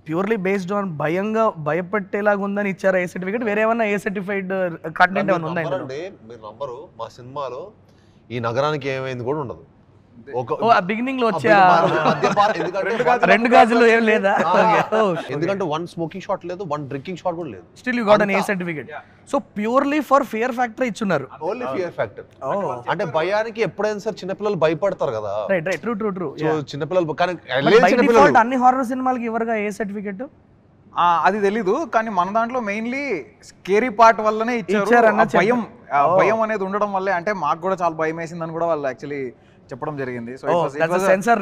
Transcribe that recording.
Purely based on భయపెట్టేలాగా ఉందని ఇచ్చారా ఏ certificate? వేరే ఏమన్నా ఏ సర్టిఫైడ్ కంటెంట్ ఏమైనా ఉందా? మీరు నంబరు మా సినిమాలో ఈ నగరానికి ఏమైంది కూడా ఉండదు. బిగినింగ్ లో వచ్చే 2 గాజులు ఏం లేదా? ఎందుకంటే 1 స్మోకింగ్ షాట్ లేదు, 1 డ్రింకింగ్ షాట్ కూడా లేదు. Still you got an A certificate. So purely for fear factor ఇచ్చున్నారు. Only fear factor. అంటే భయానికి ఎప్పుడైనా సరే చిన్నపిల్లలు భయపడతారు కదా. Right right, true. సో చిన్నపిల్లలు కానీ అన్ని హారర్ సినిమాలకి ఇవ్వరుగా ఏ సర్టిఫికేట్? అది తెలీదు, కానీ మన దాంట్లో మెయిన్లీ స్కేరీ పార్ట్ వల్లనే ఇచ్చారు. భయం అనేది ఉండడం వల్లే, అంటే మాకు కూడా చాలా భయం వేసిందని కూడా వాళ్ళు యాక్చువల్లీ చెప్పడం జరిగింది. So sensor